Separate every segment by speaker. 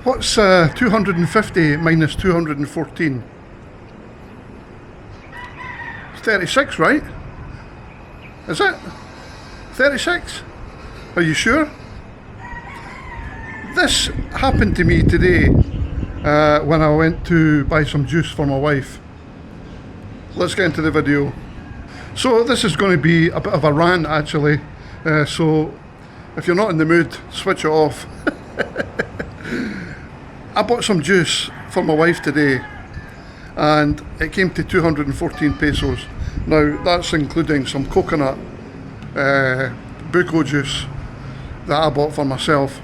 Speaker 1: What's 250 minus 214? 36, right? Is it? 36? Are you sure? This happened to me today when I went to buy some juice for my wife. Let's get into the video. So this is going to be a bit of a rant actually, so if you're not in the mood, switch it off. I bought some juice for my wife today and it came to 214 pesos. Now that's including some coconut buko juice that I bought for myself.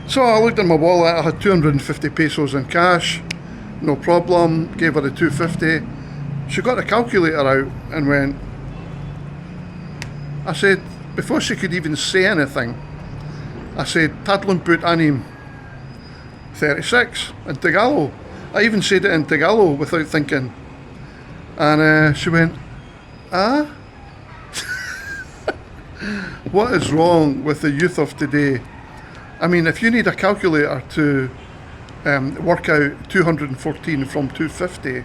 Speaker 1: So I looked in my wallet, I had 250 pesos in cash, no problem, gave her the 250. She got the calculator out and went, I said, before she could even say anything, I said, Tadlumput anim 36 in Tagalog. I even said it in Tagalog without thinking. And she went, ah? What is wrong with the youth of today? I mean, if you need a calculator to work out 214 from 250,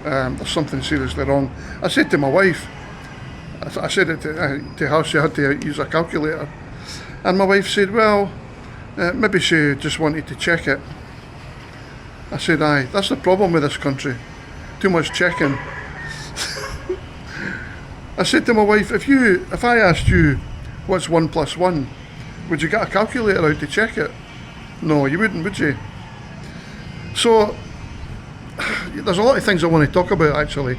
Speaker 1: there's something seriously wrong. I said to my wife, I said it to her, she had to use a calculator. And my wife said, well, maybe she just wanted to check it. I said, aye, that's the problem with this country. Too much checking. I said to my wife, if I asked you what's 1 plus 1, would you get a calculator out to check it? No, you wouldn't, would you? So, there's a lot of things I want to talk about actually,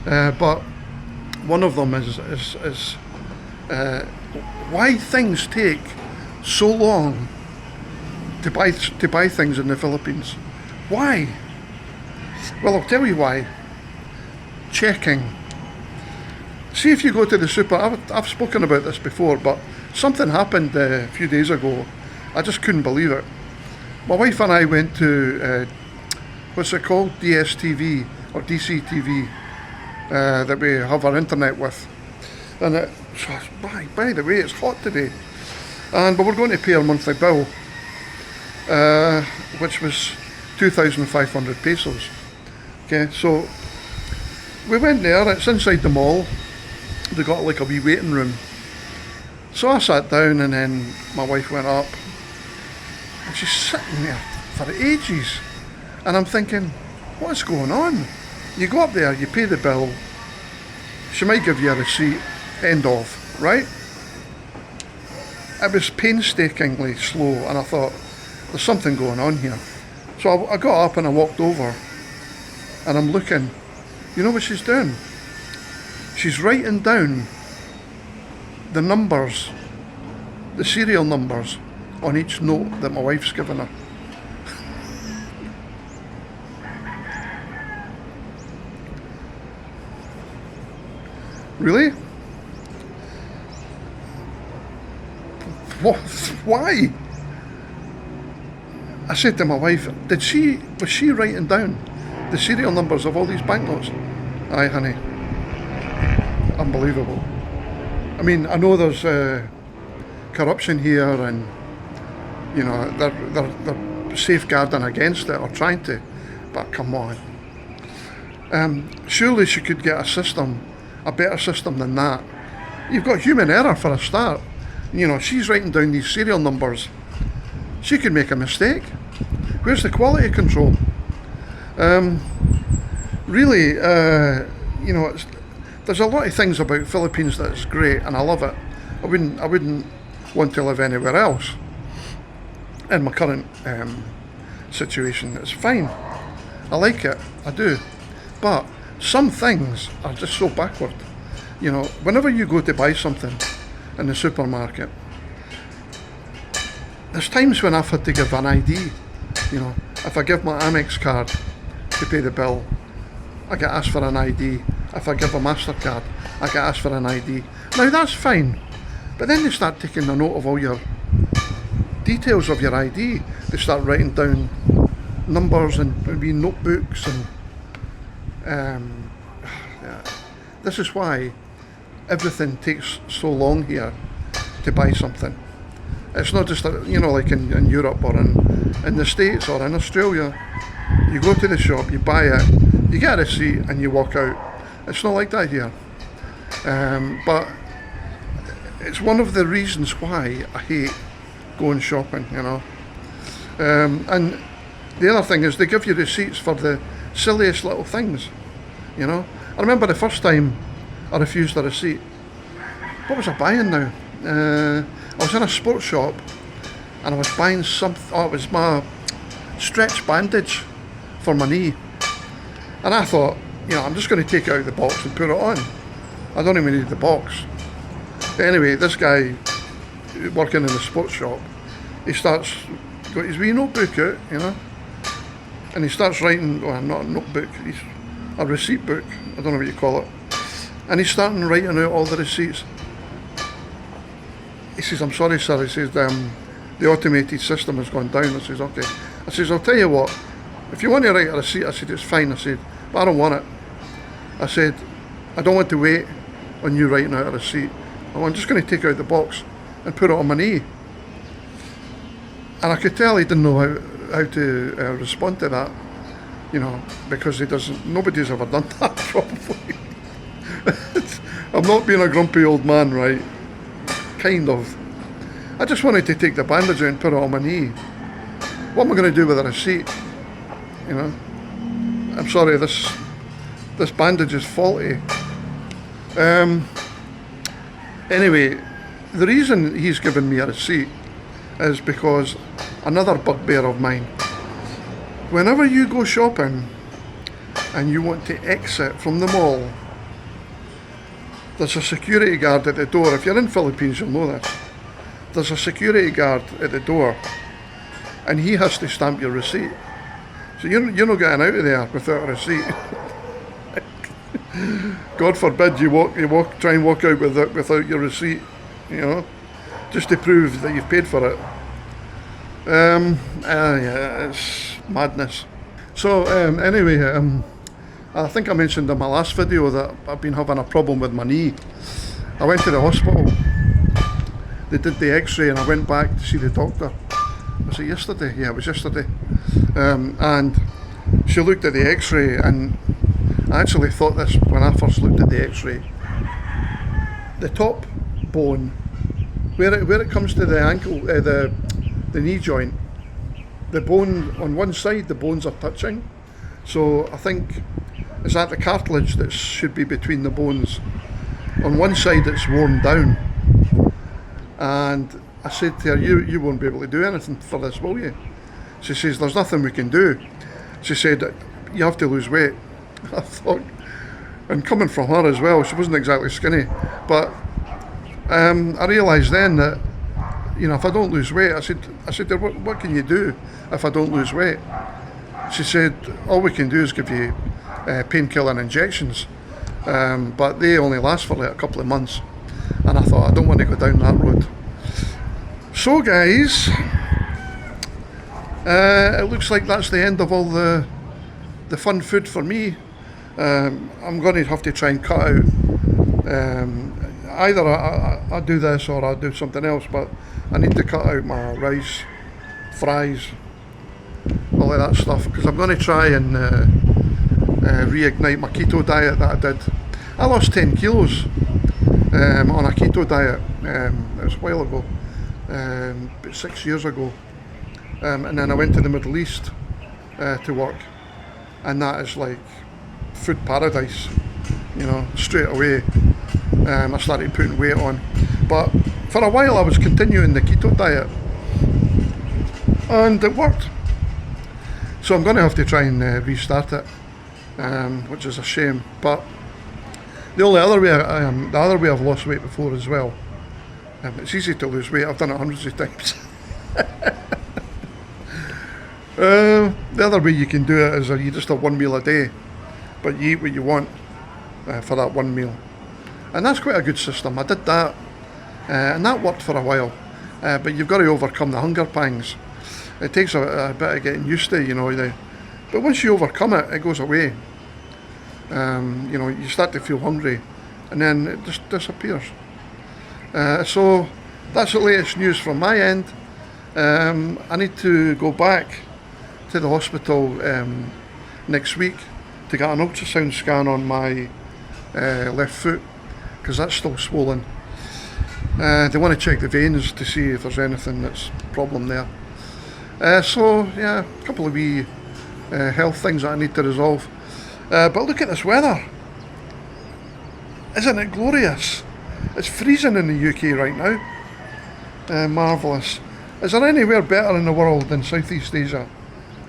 Speaker 1: but one of them is why things take so long to buy things in the Philippines. Why? Well, I'll tell you why. Checking. See, if you go to the super, I've spoken about this before, but something happened a few days ago. I just couldn't believe it. My wife and I went to, what's it called? DSTV or DCTV that we have our internet with. And by the way, it's hot today. And we were going to pay our monthly bill, which was 2,500 pesos. Okay, so we went there, it's inside the mall. They got like a wee waiting room. So I sat down and then my wife went up and she's sitting there for ages. And I'm thinking, what's going on? You go up there, you pay the bill, she might give you a receipt, end of, right? It was painstakingly slow and I thought, there's something going on here. So I got up and I walked over and I'm looking. You know what she's doing? She's writing down the numbers, the serial numbers on each note that my wife's given her. Really? What? Why? I said to my wife, was she writing down the serial numbers of all these banknotes? Aye, honey. Unbelievable. I mean, I know there's corruption here and, you know, they're safeguarding against it or trying to, but come on. Surely she could get a better system than that. You've got human error for a start. You know, she's writing down these serial numbers. She could make a mistake. Where's the quality control? Really, you know, there's a lot of things about Philippines that's great, and I love it. I wouldn't want to live anywhere else. In my current situation, it's fine. I like it, I do. But some things are just so backward. You know, whenever you go to buy something in the supermarket, there's times when I've had to give an ID. You know, if I give my Amex card to pay the bill, I get asked for an ID. If I give a MasterCard, I get asked for an ID. Now that's fine, but then they start taking a note of all your details of your ID. They start writing down numbers and maybe notebooks and yeah. This is why everything takes so long here to buy something. It's not just, like in Europe or in the States or in Australia. You go to the shop, you buy it, you get a receipt and you walk out. It's not like that here. But it's one of the reasons why I hate going shopping, And the other thing is they give you receipts for the silliest little things, I remember the first time I refused a receipt. What was I buying now? I was in a sports shop and I was buying it was my stretch bandage for my knee. And I thought, I'm just going to take it out of the box and put it on. I don't even need the box. Anyway, this guy working in the sports shop, he starts got his wee notebook out, and he starts writing, not a notebook, he's a receipt book, I don't know what you call it, and he's starting writing out all the receipts. He says, I'm sorry sir, he says, the automated system has gone down. I says, okay. I says, I'll tell you what, if you want to write a receipt, I said, it's fine. I said, but I don't want it. I said, I don't want to wait on you writing out a receipt. I'm just going to take out the box and put it on my knee. And I could tell he didn't know how to respond to that, because nobody's ever done that probably. I'm not being a grumpy old man, right? Kind of. I just wanted to take the bandage out and put it on my knee. What am I going to do with a receipt? I'm sorry, this bandage is faulty. Anyway, the reason he's given me a receipt is because another bugbear of mine. Whenever you go shopping and you want to exit from the mall, there's a security guard at the door. If you're in Philippines, you'll know this. There's a security guard at the door and he has to stamp your receipt. So you're not getting out of there without a receipt. God forbid you try and walk out without your receipt, just to prove that you've paid for it. Yeah, it's madness. So anyway, I think I mentioned in my last video that I've been having a problem with my knee. I went to the hospital. They did the x-ray and I went back to see the doctor. Was it yesterday? Yeah, it was yesterday. And she looked at the x-ray, and I actually thought this when I first looked at the x-ray. The top bone, where it comes to the ankle, the knee joint, the bone on one side, the bones are touching. So I think, is that the cartilage that should be between the bones? On one side it's worn down. And I said to her, you won't be able to do anything for this, will you? She says, there's nothing we can do. She said, you have to lose weight. I thought, and coming from her as well, she wasn't exactly skinny, but I realised then that, if I don't lose weight, I said, what can you do if I don't lose weight? She said, all we can do is give you painkilling injections, but they only last for like a couple of months. And I thought, I don't want to go down that road. So guys, it looks like that's the end of all the fun food for me. I'm going to have to try and cut out, either I do this or I do something else, but I need to cut out my rice, fries, all of that stuff, because I'm going to try and reignite my keto diet that I did. I lost 10 kilos on a keto diet. It was a while ago, about 6 years ago, and then I went to the Middle East to work, and that is like food paradise, straight away. I started putting weight on, but for a while I was continuing the keto diet and it worked. So I'm going to have to try and restart it, which is a shame. But the other way I've lost weight before as well. It's easy to lose weight. I've done it hundreds of times. The other way you can do it is you just have one meal a day, but you eat what you want for that one meal, and that's quite a good system. I did that, and that worked for a while. But you've got to overcome the hunger pangs. It takes a bit of getting used to, but once you overcome it, it goes away. You start to feel hungry, and then it just disappears. So that's the latest news from my end. I need to go back to the hospital next week to get an ultrasound scan on my left foot, because that's still swollen. They want to check the veins to see if there's anything that's a problem there. So yeah, a couple of wee health things that I need to resolve. But look at this weather. Isn't it glorious? It's freezing in the UK right now. Marvellous. Is there anywhere better in the world than Southeast Asia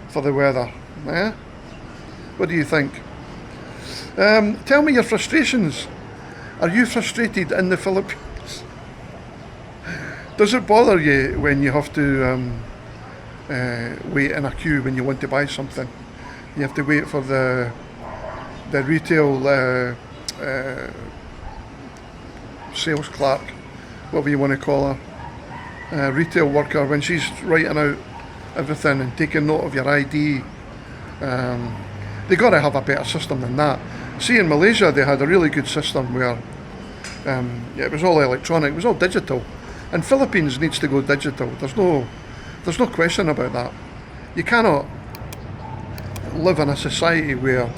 Speaker 1: for the weather? What do you think? Tell me your frustrations. Are you frustrated in the Philippines? Does it bother you when you have to wait in a queue when you want to buy something? You have to wait for the retail sales clerk, whatever you want to call her, retail worker, when she's writing out everything and taking note of your ID. They got to have a better system than that. See, in Malaysia they had a really good system where it was all electronic, it was all digital. And Philippines needs to go digital. There's no question about that. You cannot live in a society where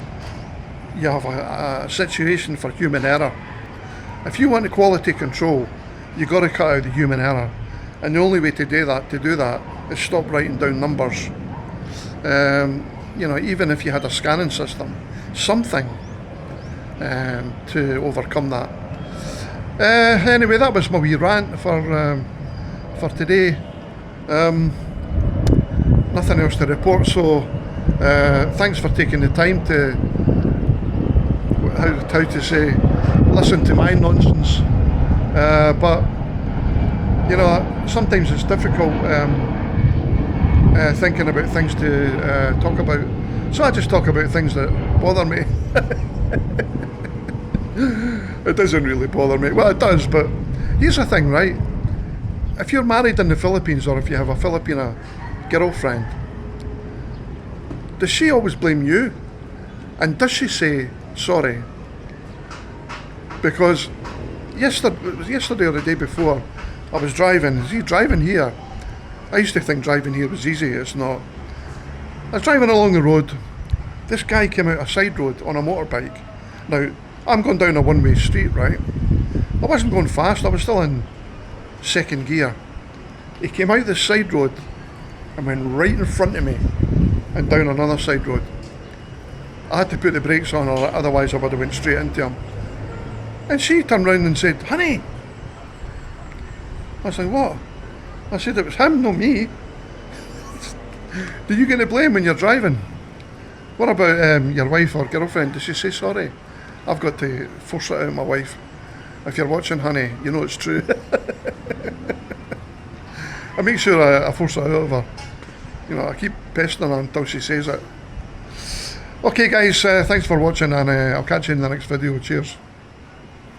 Speaker 1: you have a situation for human error. If you want quality control, you've got to cut out the human error. And the only way to do that is stop writing down numbers. Even if you had a scanning system, something to overcome that. Anyway, that was my wee rant for today. Nothing else to report, so thanks for taking the time to, how to say, listen to my nonsense. But sometimes it's difficult thinking about things to talk about. So I just talk about things that bother me. It doesn't really bother me. Well, it does, but here's the thing, right? If you're married in the Philippines, or if you have a Filipina girlfriend, does she always blame you? And does she say sorry? Because yesterday or the day before, I was driving. Is he driving here? I used to think driving here was easy. It's not. I was driving along the road. This guy came out a side road on a motorbike. Now, I'm going down a one-way street, right? I wasn't going fast. I was still in second gear. He came out this side road and went right in front of me and down another side road. I had to put the brakes on, or otherwise I would have went straight into him. And she turned round and said, "Honey." I was like, "What?" I said, "It was him, not me." Do you get the blame when you're driving? What about your wife or girlfriend? Does she say sorry? I've got to force it out of my wife. If you're watching, honey, you know it's true. I make sure I force it out of her. I keep pestering her until she says it. Okay guys, thanks for watching, and I'll catch you in the next video. Cheers.